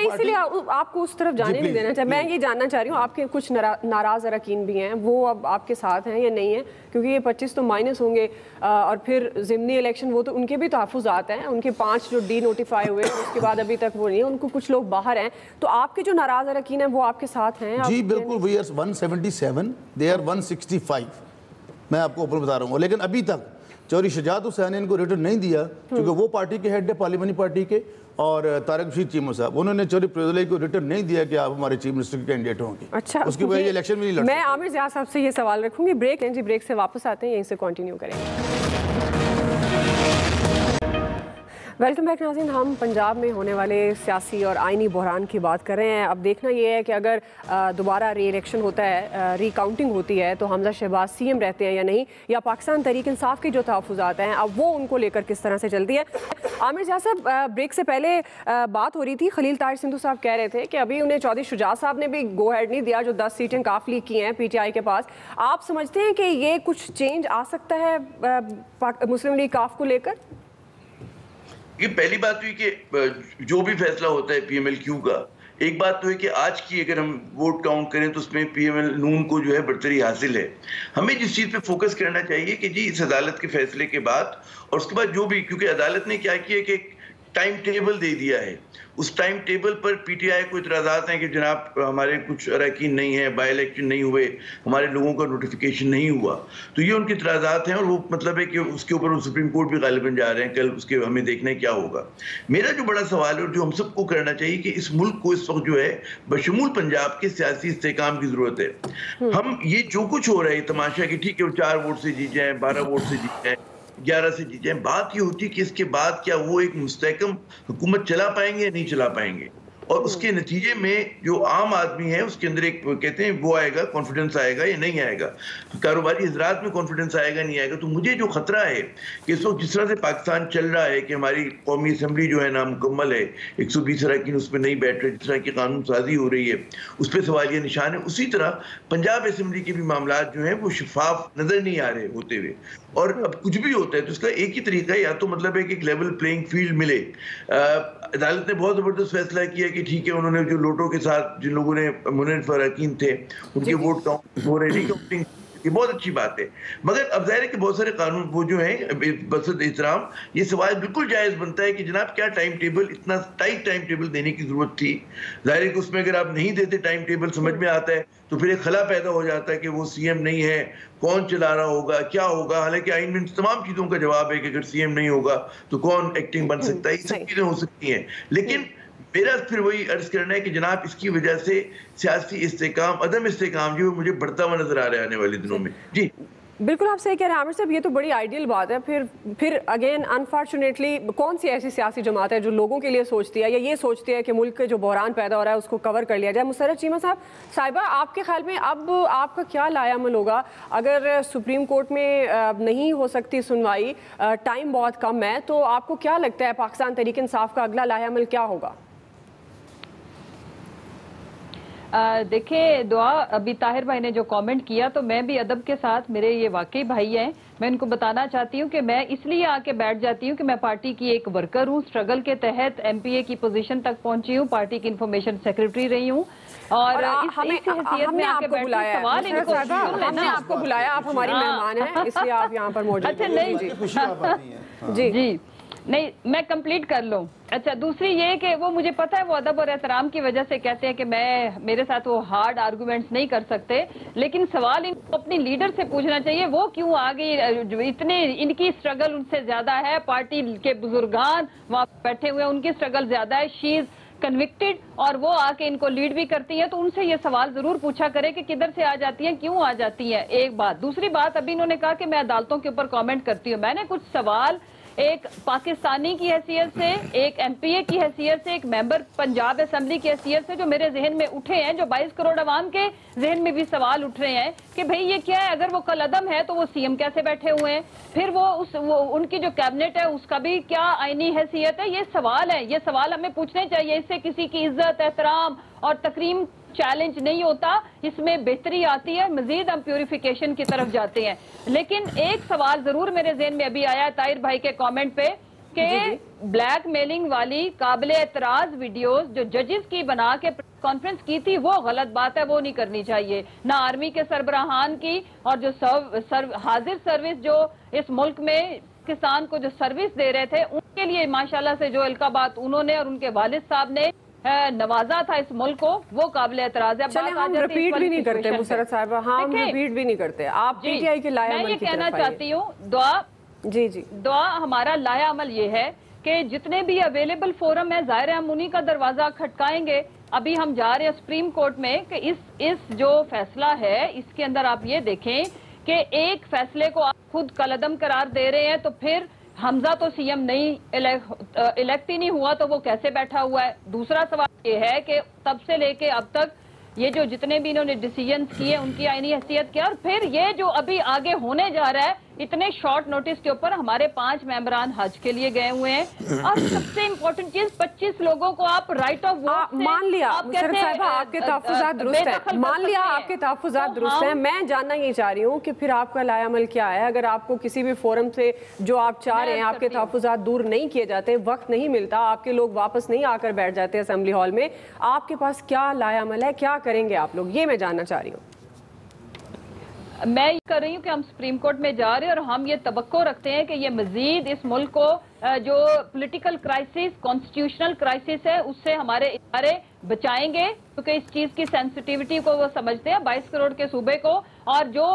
आपको उस तरफ जाने नहीं देना चाहिए। मैं ये जानना चाह रही हूँ, आपके कुछ नाराज अरकान भी हैं, वो अब आपके साथ हैं या नहीं है? क्योंकि ये 25 तो माइनस होंगे और फिर ज़िमनी इलेक्शन, वो तो उनके भी तहफ़्फ़ुज़ात हैं, उनके 5 जो डीनोटिफाई हुए उसके बाद अभी तक वो नहीं है, उनको कुछ लोग बाहर हैं। तो आपके जो नाराज अरकान हैं वो आपके साथ हैं? जी बिल्कुल, वी आर 177, दे आर 165, मैं आपको ऊपर बता रहा हूँ। लेकिन अभी तक चौधरी शजात हुसैन ने इनको रिटर्न नहीं दिया, क्योंकि वो पार्टी के हेड है, पार्लियामानी पार्टी के, और तारिक रशीद चीमा साहब, उन्होंने चौधरी फरीदुल्लाह को रिटर्न नहीं दिया कि आप हमारे चीफ मिनिस्टर के कैंडिडेट होंगे। अच्छा, उसकी वजह से इलेक्शन में नहीं लड़ सकते। मैं आमिर ज़िया साहब से ये सवाल रखूंगी। ब्रेक लें जी, ब्रेक से वापस आते हैं, यहीं से कंटिन्यू करेंगे। वेलकम बैक नाज़रीन, हम पंजाब में होने वाले सियासी और आइनी बहरान की बात कर रहे हैं। अब देखना ये है कि अगर दोबारा री इलेक्शन होता है, रिकाउंटिंग होती है, तो हमजा शहबाज CM रहते हैं या नहीं, या पाकिस्तान तहरीक इंसाफ के जो तहफ़्फ़ुज़ात हैं अब वो उनको लेकर किस तरह से चलती है। आमिर ज़िया साहब, ब्रेक से पहले बात हो रही थी, खलील ताहिर सिंधु साहब कह रहे थे कि अभी उन्हें चौधरी शुजात साहब ने भी गो हेड नहीं दिया, जो 10 सीटें काफ लीक की हैं PTI के पास। आप समझते हैं कि ये कुछ चेंज आ सकता है मुस्लिम लीग काफ को लेकर? ये पहली बात हुई कि जो भी फैसला होता है PMLQ का, एक बात तो है कि आज की अगर हम वोट काउंट करें तो उसमें PML नून को जो है बढ़तरी हासिल है। हमें जिस चीज़ पे फोकस करना चाहिए कि जी इस अदालत के फैसले के बाद और उसके बाद जो भी, क्योंकि अदालत ने क्या किया कि टाइम टेबल दे दिया है। उस टाइम टेबल पर पीटीआई को इतराज़ात हैं कि जनाब हमारे कुछ अरकान नहीं है, बाई इलेक्शन नहीं हुए, हमारे लोगों का नोटिफिकेशन नहीं हुआ। तो ये उनके इतराज़ात हैं और वो मतलब है कि उसके ऊपर वो सुप्रीम कोर्ट भी गालिबन जा रहे हैं। कल उसके हमें देखना है क्या होगा। मेरा जो बड़ा सवाल है और जो हम सबको करना चाहिए कि इस मुल्क को इस वक्त जो है बशमूल पंजाब के सियासी इस्तेहकाम की जरूरत है। हम ये जो कुछ हो रहा है तमाशा कि ठीक है वो 4 वोट से जीत जाए, 12 वोट से जीत जाए, 11 से जीत जाए, बात ये होती है कि इसके बाद क्या वो एक मुस्तहकम हुकूमत चला पाएंगे या नहीं चला पाएंगे। और उसके नतीजे में जो आम आदमी है उसके अंदर एक कहते हैं वो आएगा, कॉन्फिडेंस आएगा या नहीं आएगा, कारोबारी हजरात में कॉन्फिडेंस आएगा नहीं आएगा। तो मुझे जो खतरा है कि इस वक्त जिस तरह से पाकिस्तान चल रहा है कि हमारी कौमी असम्बली जो है नामुकम्मल है, 120 अरकान उस पर नहीं बैठ रहे, जिस तरह की कानून साजी हो रही है उस पर सवालिया निशान है। उसी तरह पंजाब असम्बली के भी मामला जो है वो शफाफ नजर नहीं आ रहे होते हुए। और अब कुछ भी होता है तो इसका एक ही तरीका है, या तो मतलब है कि एक लेवल प्लेइंग फील्ड मिले। अदालत ने बहुत ज़बरदस्त फैसला किया कि ठीक है उन्होंने जो लोटों के साथ जिन लोगों ने मुनफ़ अरकान थे उनके वोट काउंट हो रहे, नहीं काउंटिंग, ये बहुत अच्छी बात है। मगर अब ज़ाहिर है कि बहुत सारे कानून वो जो हैं बसत एहतराम, ये सवाल बिल्कुल जायज़ बनता है कि जनाब क्या टाइम टेबल, इतना टाइट टाइम टेबल देने की ज़रूरत थी। ज़ाहिर है कि उसमें अगर आप नहीं देते टाइम टेबल, समझ में आता है तो फिर एक खला पैदा हो जाता है कि वो सीएम नहीं है, कौन चला रहा होगा, क्या होगा। हालांकि आइन में तमाम चीज़ों का जवाब है कि अगर सीएम नहीं होगा तो कौन एक्टिंग बन सकता है, ये सब चीज़ें हो सकती हैं। लेकिन मेरा फिर वही अर्ज करना है कि जनाब इसकी वजह से सियासी इस्तेहकाम, अदम इस्तेहकाम जो मुझे बढ़ता हुआ नजर आ रहा है आने वाले दिनों में। जी बिल्कुल आप सही कह रहे हैं आमिर साहब, ये तो बड़ी आइडियल बात है। फिर अगेन अनफॉर्चुनेटली कौन सी ऐसी सियासी जमात है जो लोगों के लिए सोचती है या ये सोचती है कि मुल्क के जो बहरान पैदा हो रहा है उसको कवर कर लिया जाए। मुसर्रत चीमा साहिबा, आपके ख्याल में अब आपका क्या लायामल होगा अगर सुप्रीम कोर्ट में नहीं हो सकती सुनवाई, टाइम बहुत कम है, तो आपको क्या लगता है पाकिस्तान तहरीक इंसाफ का अगला लायामल क्या होगा? देखिए दुआ, अभी ताहिर भाई ने जो कमेंट किया तो मैं भी अदब के साथ, मेरे ये वाकई भाई हैं, मैं इनको बताना चाहती हूँ कि मैं इसलिए आके बैठ जाती हूँ कि मैं पार्टी की एक वर्कर हूँ, स्ट्रगल के तहत एमपीए की पोजीशन तक पहुंची हूँ, पार्टी की इंफॉर्मेशन सेक्रेटरी रही हूँ और हमने आपको बुलाया, आपको बुलाया, आप हमारी मेहमान हैं इसलिए आप यहाँ पर मौजूद। अच्छा नहीं जी जी नहीं, मैं कंप्लीट कर लूं। अच्छा, दूसरी ये कि वो मुझे पता है वो अदब और एहतराम की वजह से कहते हैं कि मेरे साथ वो हार्ड आर्गुमेंट्स नहीं कर सकते, लेकिन सवाल इनको अपनी लीडर से पूछना चाहिए वो क्यों आ गई। इतने इनकी स्ट्रगल उनसे ज्यादा है, पार्टी के बुजुर्गान वहाँ बैठे हुए उनकी स्ट्रगल ज्यादा है, शी इज कन्विक्टेड और वो आके इनको लीड भी करती है, तो उनसे ये सवाल जरूर पूछा करे कि किधर से आ जाती हैं, क्यों आ जाती हैं। एक बात। दूसरी बात, अभी इन्होंने कहा कि मैं अदालतों के ऊपर कमेंट करती हूँ। मैंने कुछ सवाल एक पाकिस्तानी की हैसियत से, एक एमपीए की हैसियत से, एक मेंबर पंजाब असेंबली की हैसियत से जो मेरे जहन में उठे हैं, जो 22 करोड़ अवाम के जहन में भी सवाल उठ रहे हैं कि भाई ये क्या है, अगर वो कल अदम है तो वो सीएम कैसे बैठे हुए हैं, फिर वो उनकी जो कैबिनेट है उसका भी क्या आईनी हैसियत है। ये सवाल है, ये सवाल हमें पूछने चाहिए। इससे किसी की इज्जत, एहतराम और तकरीम चैलेंज नहीं होता, इसमें बेहतरी आती है, मजीद हम प्यूरिफिकेशन की तरफ जाते हैं। लेकिन एक सवाल जरूर मेरे ज़हन में अभी आया है ताहिर भाई के कमेंट पे कि ब्लैक मेलिंग वाली काबिल एतराज वीडियोस जो जजेस की बना के कॉन्फ्रेंस की थी, वो गलत बात है, वो नहीं करनी चाहिए। ना आर्मी के सरबराहान की और जो हाजिर सर्विस जो इस मुल्क में किसान को जो सर्विस दे रहे थे उनके लिए माशाल्लाह से जो इल्काबात उन्होंने और उनके वालिद साहब ने नवाजा था इस मुल्क को, वो काबिल एतराज है। हम रिपीट भी नहीं करते मुसर्रत साहब, हम रिपीट भी नहीं करते। आप पीटीआई के लाया मैं ये कहना चाहती हूँ दुआ, जी दुआ, हमारा लाया अमल ये है कि जितने भी अवेलेबल फोरम है, जाहिर है हम उन्हीं का दरवाजा खटकाएंगे। अभी हम जा रहे हैं सुप्रीम कोर्ट में कि इस जो फैसला है इसके अंदर आप ये देखें कि एक फैसले को आप खुद कलअदम करार दे रहे हैं, तो फिर हमजा तो सीएम नहीं इलेक्ट ही नहीं हुआ तो वो कैसे बैठा हुआ है। दूसरा सवाल ये है कि तब से लेके अब तक ये जो जितने भी इन्होंने डिसीजंस किए उनकी आईनी हैसियत क्या, और फिर ये जो अभी आगे होने जा रहा है इतने शॉर्ट नोटिस के ऊपर हमारे 5 मेंबरान हज के लिए गए हुए हैं। और सबसे इम्पोर्टेंट चीज, 25 लोगों को आप राइट ऑफ वोट मान लिया आपके तहफ़्फ़ुज़ात दुरुस्त है, मान लिया आपके तहफ़्फ़ुज़ात दुरुस्त है। मैं जानना ये चाह रही हूँ कि फिर आपका लायामल क्या है अगर आपको किसी भी फोरम से जो आप चाह रहे हैं आपके तहफ़्फ़ुज़ात दूर नहीं किए जाते, वक्त नहीं मिलता, आपके लोग वापस नहीं आकर बैठ जाते असेंबली हॉल में, आपके पास क्या लायामल है, क्या करेंगे आप लोग, ये मैं जानना चाह रही हूँ। मैं ये कर रही हूँ कि हम सुप्रीम कोर्ट में जा रहे हैं और हम ये तवक्को रखते हैं कि ये मजीद इस मुल्क को जो पॉलिटिकल क्राइसिस, कॉन्स्टिट्यूशनल क्राइसिस है, उससे हमारे इदारे बचाएंगे, क्योंकि इस चीज की सेंसिटिविटी को वो समझते हैं, 22 करोड़ के सूबे को, और जो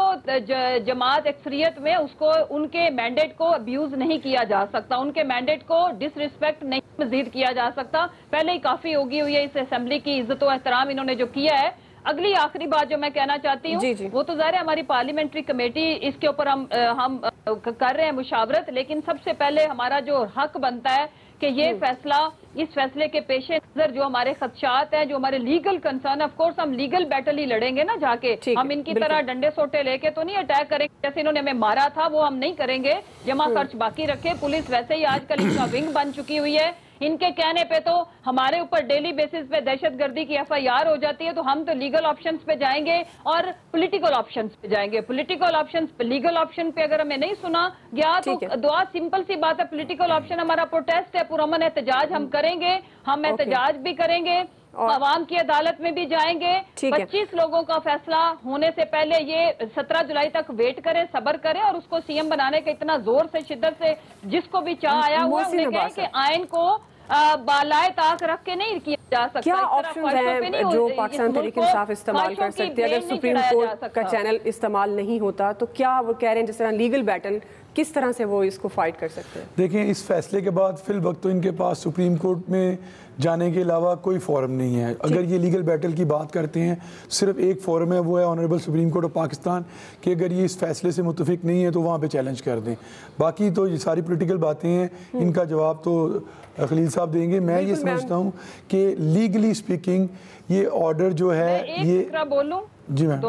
जमात अक्सरियत में उसको उनके मैंडेट को अब्यूज नहीं किया जा सकता, उनके मैंडेट को डिसरिस्पेक्ट नहीं मजीद किया जा सकता। पहले ही काफी होगी हुई है इस असेंबली की इज्जत और एहतराम इन्होंने जो किया है। अगली आखिरी बात जो मैं कहना चाहती हूँ वो तो ज़ाहिर है हमारी पार्लियामेंट्री कमेटी इसके ऊपर हम कर रहे हैं मुशावरत, लेकिन सबसे पहले हमारा जो हक बनता है कि ये फैसला, इस फैसले के पेश नजर जो हमारे खदशात हैं, जो हमारे लीगल कंसर्न, ऑफ कोर्स हम लीगल बैटल ही लड़ेंगे ना जाके, हम इनकी तरह डंडे सोटे लेके तो नहीं अटैक करेंगे जैसे इन्होंने हमें मारा था, वो हम नहीं करेंगे। जमा खर्च बाकी रखे, पुलिस वैसे ही आजकल इनका विंग बन चुकी हुई है, इनके कहने पे तो हमारे ऊपर डेली बेसिस पे दहशतगर्दी की FIR हो जाती है, तो हम तो लीगल ऑप्शंस पे जाएंगे और पॉलिटिकल ऑप्शंस पे जाएंगे। पॉलिटिकल ऑप्शंस पे, लीगल ऑप्शन पे अगर हमें नहीं सुना गया तो दुआ, सिंपल सी बात है, पॉलिटिकल ऑप्शन हमारा प्रोटेस्ट है, पुरअमन एहतजाज हम करेंगे, हम एहतजाज भी करेंगे, आवाम की अदालत में भी जाएंगे। 25 लोगों का फैसला होने से पहले ये 17 जुलाई तक वेट करें, सब्र करें, और उसको CM बनाने का इतना जोर से, शिद्दत से जिसको भी चाह आया हुआ है, उन्हें कहें कि आयन को बालाए ताक रख के नहीं किया जा सकता। क्या ऑप्शन हैं जो पाकिस्तान तहरीक इंसाफ इस्तेमाल कर सकते हैं? अगर सुप्रीम कोर्ट का चैनल इस्तेमाल नहीं होता तो क्या वो कह रहे हैं जिस तरह लीगल बैटल, किस तरह से वो इसको फाइट कर सकते हैं? देखें, इस फैसले के बाद फिल वक्त तो इनके पास सुप्रीम कोर्ट में जाने के अलावा कोई फोरम नहीं है। अगर ये लीगल बैटल की बात करते हैं, सिर्फ एक फोरम है, वो है honourable supreme court of Pakistan, कि अगर ये इस फैसले से मुतफिक नहीं है तो वहाँ पे चैलेंज कर दें। बाकी तो ये सारी पॉलिटिकल बातें हैं, इनका जवाब तो खलील साहब देंगे। मैं ये समझता हूँ कि लीगली स्पीकिंग ये ऑर्डर जो है, ये बोलूं जी मैम,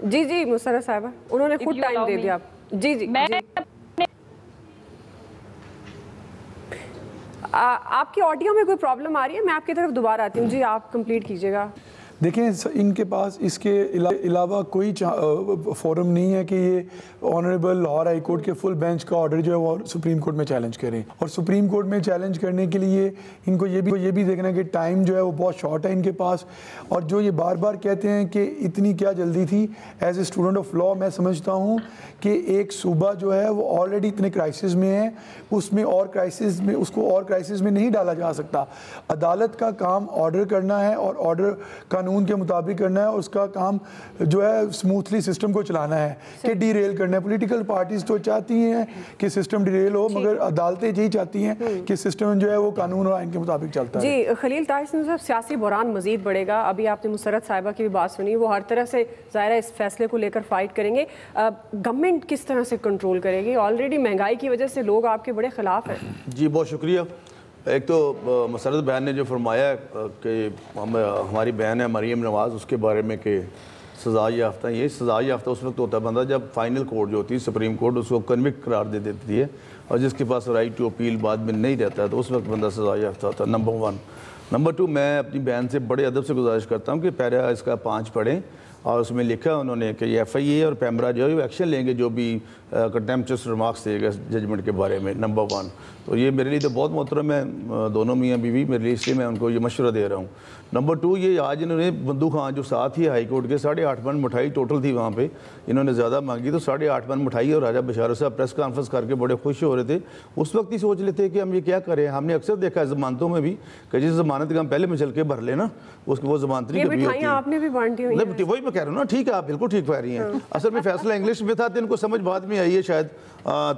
जी मुसर्रत साहिबा, उन्होंने खुद टाइम दे दिया। जी मैं आपकी ऑडियो में कोई प्रॉब्लम आ रही है? मैं आपकी तरफ दोबारा आती हूँ। जी आप कंप्लीट कीजिएगा। देखें, इनके पास इसके अलावा कोई फोरम नहीं है कि ये ऑनरेबल लाहौर हाई कोर्ट के फुल बेंच का ऑर्डर जो है वो सुप्रीम कोर्ट में चैलेंज करें। और सुप्रीम कोर्ट में चैलेंज करने के लिए इनको ये भी देखना है कि टाइम जो है वो बहुत शॉर्ट है इनके पास। और जो ये बार बार कहते हैं कि इतनी क्या जल्दी थी, as a student of law मैं समझता हूँ कि एक सूबा जो है वो ऑलरेडी इतने क्राइसिस में है, उसमें और क्राइसिस में, उसको और क्राइसिस में नहीं डाला जा सकता। अदालत का काम ऑर्डर करना है और ऑर्डर कानून के मुताबिक करना है, उसका काम जो है स्मूथली सिस्टम को चलाना है, कि डीरेल करना है। पॉलिटिकल पार्टीज तो चाहती हैं कि सिस्टम डीरेल हो, मगर अदालतें यही चाहती हैं कि सिस्टम जो है वो कानून और आइन के मुताबिक चलता है। जी खलील ताहिर साहब, सियासी बहरान मजीद बढ़ेगा। अभी आपने मुसर्रत साहिबा की भी बात सुनी, वो हर तरह से ज़ाहिर है इस फैसले को लेकर फाइट करेंगे। गवर्नमेंट किस तरह से कंट्रोल करेगी? ऑलरेडी महंगाई की वजह से लोग आपके बड़े खिलाफ हैं। जी बहुत शुक्रिया। एक तो मसरत बहन ने जो फरमाया कि हमारी बहन है मरीम नवाज़, उसके बारे में कि सज़ा याफ्ता, ये सज़ा याफ्ता उस वक्त होता है बंदा जब फाइनल कोर्ट जो होती है सुप्रीम कोर्ट उसको कन्विक्ट करार दे देती है, और जिसके पास राइट टू अपील बाद में नहीं रहता है तो उस वक्त बंदा सज़ा याफ्ता होता है। नंबर 1। नंबर 2, मैं अपनी बहन से बड़े अदब से गुजारिश करता हूँ कि पैरा इसका 5 पढ़ें, और उसमें लिखा उन्होंने कि FIA और पैमरा जो है एक्शन लेंगे जो भी कंटेम्पचुअस रिमार्क्स देगा जजमेंट के बारे में। नंबर 1, तो ये मेरे लिए तो बहुत मोहतरम है, दोनों मियाँ बीवी मेरे लिए, इसलिए मैं उनको ये मशवरा दे रहा हूँ। नंबर 2, ये आज इन्होंने बंदू खान जो साथ ही हाई कोर्ट के 8.5 मन मिठाई टोटल थी वहाँ पे, इन्होंने ज़्यादा मांगी तो 8.5 मन मिठाई, और राजा बशारत साहब प्रेस कॉन्फ्रेंस करके बड़े खुश हो रहे थे। उस वक्त ही सोच लेते कि हम ये क्या करें। हमने अक्सर देखा है ज़मानतों में भी कि जिस ज़मानत का हम पहले में चल के भर लेना उसको वो ज़मानत नहीं कभी होती है। आपने भी बांटी हुई है, वही मैं कह रहा हूँ ना। ठीक है, आप बिल्कुल ठीक कह रही हैं। असल में फैसला इंग्लिश में था तो इनको समझ बाद में आई है शायद,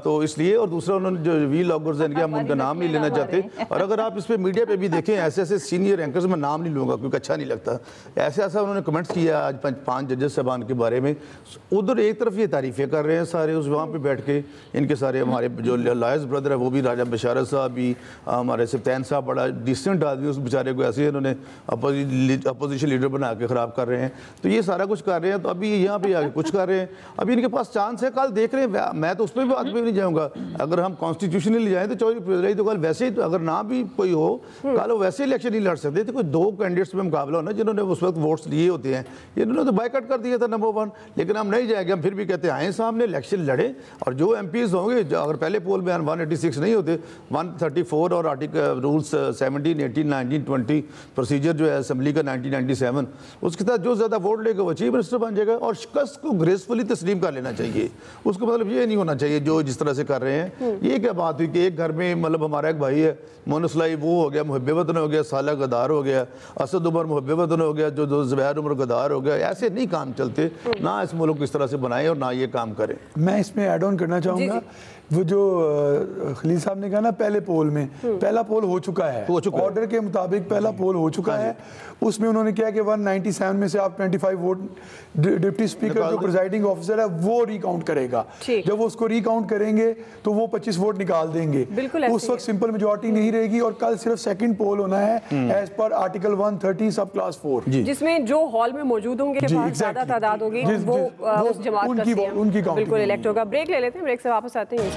तो इसलिए। और दूसरा, उन्होंने जो वीलॉगर्स हैं, हम उनका नाम नहीं लेना चाहते। और अगर आप इस पर मीडिया पे भी देखें, ऐसे ऐसे सीनियर एंकर्स में नाम नहीं लूँगा क्योंकि अच्छा नहीं लगता, ऐसा उन्होंने कमेंट्स किया आज 5 जजेस साहबान के बारे में। उधर एक तरफ ये तारीफ़ें कर रहे हैं सारे, उस वहाँ पे बैठ के इनके सारे हमारे जो लॉयर्स ब्रदर है वो भी, राजा बशारत साहब भी, हमारे सप्तान साहब बड़ा डिसेंट आदमी, उस बेचारे को ऐसे इन्होंने अपोजिशन लीडर बना के ख़राब कर रहे हैं। तो ये सारा कुछ कर रहे हैं, तो अभी यहाँ पे आगे कुछ कर रहे हैं। अभी इनके पास चांस है, कल देख रहे हैं। मैं तो उस पर भी बात पे नहीं जाऊंगा, अगर हम कॉन्स्टिट्यूशनली जाएं तो चौधरी परवेज रही तो कल वैसे ही, अगर ना भी कोई हो कल वो वैसे इलेक्शन नहीं लड़ सकते थे। कोई दो कैंडिडेट्स में मुकाबला हो ना जिन्होंने उस वक्त वोट्स लिए होते हैं, इन्होंने तो बायकॉट कर दिया था नंबर 1, लेकिन हम नहीं जाएंगे। हम फिर भी कहते हैं आए सामने इलेक्शन लड़े, और जो MPs होंगे, अगर पहले पोल में 186 नहीं होते, 134 और आर्टिकल रूल्स 17, 18, 19, 20 प्रोसीजर जो है असेंबली का 1997, उसके साथ जो ज़्यादा वोट लेगा वो चीफ मिनिस्टर बन जाएगा। और शिकस्त को ग्रेसफुली तस्लीम कर लेना चाहिए, उसका मतलब ये नहीं होना चाहिए जो जिस तरह से कर रहे हैं। ये क्या बात हुई कि एक घर में मतलब हमारा एक भाई है मोनसलाई वो हो गया, मुहब्बे वतन हो गया, साला गदार हो गया, असद उमर मुहब्बे वतन हो गया, जो ज़ुबैर उमर गदार हो गया। ऐसे नहीं काम चलते, ना इस मुल्क को इस तरह से बनाए और ना ये काम करें। मैं इसमें ऐड ऑन करना चाहूँगा, वो जो खलील साहब ने कहा ना पहले पोल में, पहला पोल हो चुका है, ऑर्डर के मुताबिक पहला पोल हो चुका है। उसमें उन्होंने क्या कि 197 में से आप 25 वोट डिप्टी स्पीकर जो प्रिजाइडिंग ऑफिसर है वो रिकाउंट करेगा। जब वो उसको रिकाउंट करेंगे तो वो 25 वोट निकाल देंगे, उस वक्त सिंपल मेजॉरिटी नहीं रहेगी और कल सिर्फ सेकंड पोल होना है एज पर आर्टिकल 130 सब क्लास 4, जिसमें जो हॉल में मौजूद होंगे ज्यादा तादाद होगी वो उस जमात का बिल्कुल इलेक्ट होगा। ब्रेक ले लेते हैं, ब्रेक से वापस आते हैं।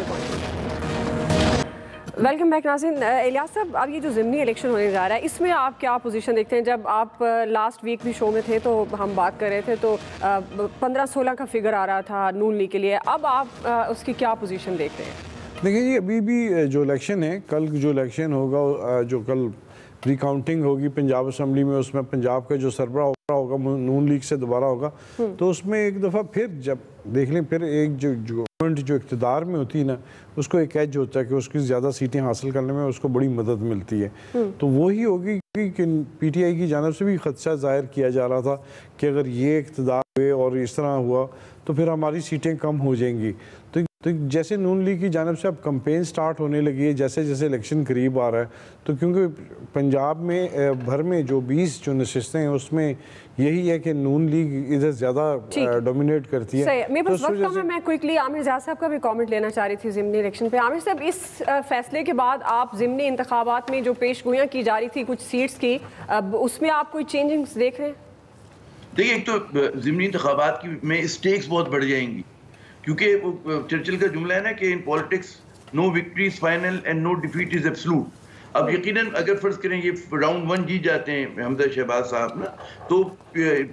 वेलकम बैक नाज़रीन। इलियास साहब, अब ये जो ज़िमनी इलेक्शन होने जा रहा है, इसमें आप क्या पोजीशन देखते हैं? जब आप लास्ट वीक भी शो में थे तो हम बात कर रहे थे तो 15-16 का फिगर आ रहा था नून लीग के लिए, अब आप उसकी क्या पोजीशन देख रहे हैं? देखिए जी, अभी भी जो इलेक्शन है, कल जो इलेक्शन होगा, जो कल रिकाउंटिंग होगी पंजाब असम्बली में, उसमें पंजाब का जो सरबरा होगा नून लीग से दोबारा होगा, तो उसमें एक दफ़ा फिर जब देख लें, फिर एक जो गवर्नमेंट जो इक़्तिदार में होती है ना, उसको एक एज होता है कि उसकी ज़्यादा सीटें हासिल करने में उसको बड़ी मदद मिलती है। तो वही होगी कि PTI की जानिब से भी खदशा ज़ाहिर किया जा रहा था कि अगर ये इक़्तिदार हुए और इस तरह हुआ तो फिर हमारी सीटें कम हो जाएंगी। तो जैसे नून लीग की जानिब से अब कंपेन स्टार्ट होने लगी है, जैसे जैसे इलेक्शन करीब आ रहा है, तो क्योंकि पंजाब में भर में जो 20 जो नशिस्तें हैं उसमें यही है कि नून लीग इधर ज़्यादा डोमिनेट करती है। मेरे पास वक्त कम है, मैं क्विकली आमिर ज़िया साहब का भी कमेंट लेना चाह रही थी ज़िमनी इलेक्शन पे। आमिर साहब, इस फैसले के बाद आप ज़िमनी इंतखाबात में जो पेशगोइयाँ की जा रही थी कुछ सीट्स की, उसमें आप कोई चेंजिंग्स देख रहे हैं? देखिए, एक तो ज़िमनी इंतखाबात की में स्टेक्स बहुत बढ़ जाएंगी, क्योंकि चर्चिल का जुमला है ना कि in politics no victory is final and no defeat is absolute. अब यकीनन अगर फर्ज करें ये राउंड 1 जीत जाते हैं हमजा शहबाज साहब ना, तो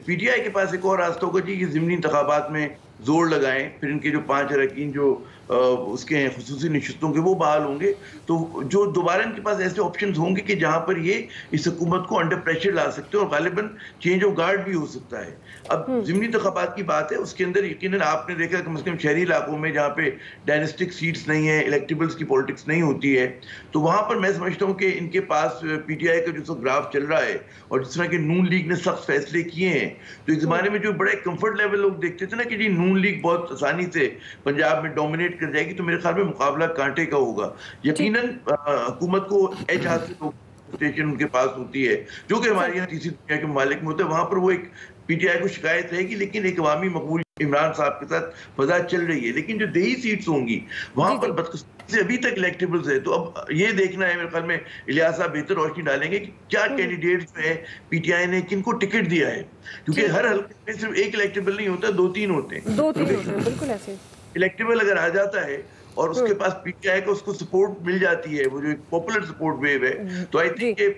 PTI के पास एक और रास्ता होगा जी कि ज़िमनी इंतखाबात में जोर लगाएं, फिर इनके जो 5 अरकान जो उसके हैं खुसूसी नशिस्तों के वो बहाल होंगे, तो जो दोबारा इनके पास ऐसे ऑप्शंस होंगे कि जहां पर ये इस हुकूमत को अंडर प्रेशर ला सकते हैं और गालिबन चेंज ऑफ गार्ड भी हो सकता है। अब ज़िमनी इंतखाबात की बात है, उसके अंदर यकीनन आपने देखा कम से कम शहरी इलाकों में जहाँ पे डायनेस्टिक सीट्स नहीं है, इलेक्टेबल्स की पॉलिटिक्स नहीं होती है, तो वहां पर मैं समझता हूँ कि इनके पास PTI का जो ग्राफ चल रहा है और जिस तरह के नून लीग ने सख्त फैसले किए हैं, तो एक ज़माने में जो बड़े कंफर्ट लेवल लोग देखते थे ना कि जी नून लीग बहुत आसानी से पंजाब में डोमिनेट कर जाएगी, तो मेरे ख्याल में मुकाबला कांटे का होगा। यकीनन हुकूमत को एज हासिल स्टेशन उनके पास होती है, जो कि हमारे यहाँ तीसरी दुनिया के ममालिक में होता है, वहां पर वो एक PTI को शिकायत रहेगी, लेकिन एक अवामी मकबूल इमरान साहब के साथ फजा चल रही है। लेकिन जो देही सीट्स होंगी वहां पर बदकिस्मती से अभी तक इलेक्टेबल्स है, तो अब ये देखना है मेरे ख्याल में इलियास साहब बेहतर रोशनी डालेंगे कि क्या कैंडिडेट जो है PTI ने किनको टिकट दिया है, क्योंकि हर हल्के में सिर्फ एक इलेक्टेबल नहीं होता, 2-3 होते हैं। 2-3 होते हैं, बिल्कुल ऐसे। इलेक्टेबल अगर आ जाता है और उसके पास PTI को उसको सपोर्ट मिल जाती है, वो जो पॉपुलर सपोर्ट वेव है, तो आई थिंक ये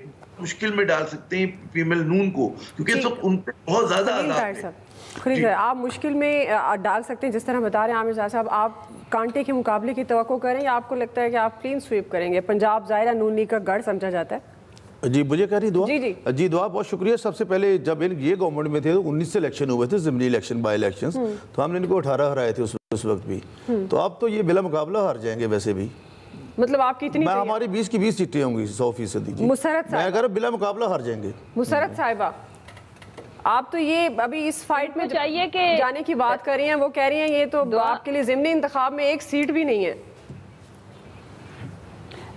मुश्किल में डाल सकते हैं फीमेल नून को, क्योंकि सब उन पे बहुत ज्यादा आजाद है। खरीद आप मुश्किल में डाल सकते हैं, जिस तरह बता रहे हैं आमिर साहब। आप कांटे के मुकाबले की तवक्को करें या आपको लगता है कि आप क्लीन स्वीप करेंगे? पंजाब ज़ाहिर नून लीग का गढ़ समझा जाता है। जी, मुझे कह रही दुआ। जी दुआ, बहुत शुक्रिया। सबसे पहले जब ये गवर्नमेंट में थे तो 19 से इलेक्शन हुए थे, ज़िमनी इलेक्शन, बाई इलेक्शन, तो हमने इनको 18 हराए थे उस वक्त भी, तो अब तो ये बिला मुकाबला हार जाएंगे वैसे भी। मतलब आप कितनी? मैं हमारी 20 की 20 सीटें होंगी, 100%। मुसरत मैं अगर बिला मुकाबला हार जाएंगे। मुसरत साहिबा, आप तो ये अभी इस फाइट में चाहिए कि जाने की बात कर रही हैं, वो कह रही हैं ये तो आपके लिए ज़िमनी इंतखाब में एक सीट भी नहीं है।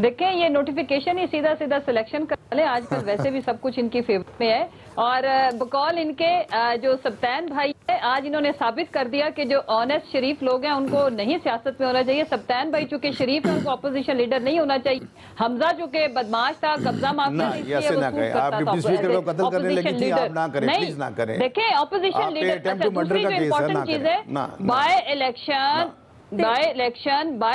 देखें, ये नोटिफिकेशन ही सीधा सीधा सिलेक्शन कर ले, आजकल वैसे भी सब कुछ इनकी फेवर में है। और बकौल इनके जो सब्तैन भाई है, आज इन्होंने साबित कर दिया कि जो ऑनेस्ट शरीफ लोग हैं उनको नहीं सियासत में होना चाहिए। सब्तैन भाई चूंकि शरीफ है, उनको अपोजिशन लीडर नहीं होना चाहिए। हमजा जो कि बदमाश था, कब्जा माफिया, देखें अपोजिशन लीडर। दूसरी जो इम्पोर्टेंट चीज है, बाय इलेक्शन बाय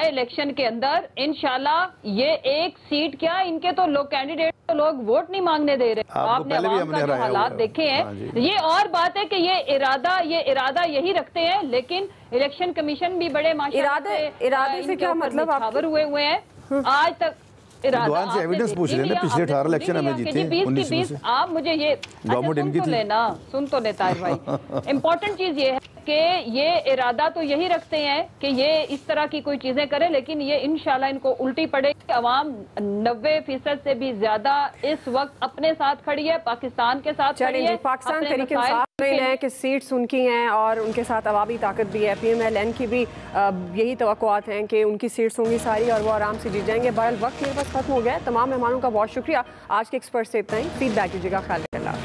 इलेक्शन के अंदर इंशाल्लाह ये एक सीट क्या, इनके तो लोग कैंडिडेट तो लोग वोट नहीं मांगने दे रहे। आपने अवाम का जो हालात देखे हैं। ये और बात है कि ये इरादा यही रखते हैं, लेकिन इलेक्शन कमीशन भी बड़े इरादे से क्या मतलब खबर हुए हैं आज तक। दुआन से एविडेंस पूछ रहे हैं, पिछले 18 इलेक्शन हमें जीते 19 में से। आप मुझे ये सुन तो लेता है भाई। इम्पोर्टेंट चीज ये है कि ये इरादा तो यही रखते हैं कि ये इस तरह की कोई चीजें करें, लेकिन ये इंशाल्लाह इनको उल्टी पड़ेगी। अवाम 90% से भी ज्यादा इस वक्त अपने साथ खड़ी है, पाकिस्तान के साथ खड़ी है। पाकिस्तान तरीके है कि सीट्स उनकी हैं और उनके साथ अवामी ताकत भी है। PMLN की भी यही तवक्कुआत हैं कि उनकी सीट्स होंगी सारी और वो आराम से जीत जाएंगे। बहरहाल वक्त मेरे पास खत्म हो गया है। तमाम मेहमानों का बहुत शुक्रिया। आज के एक्सपर्ट से इतना ही। फीडबैक दीजिएगा। ख्याल रखिएगा।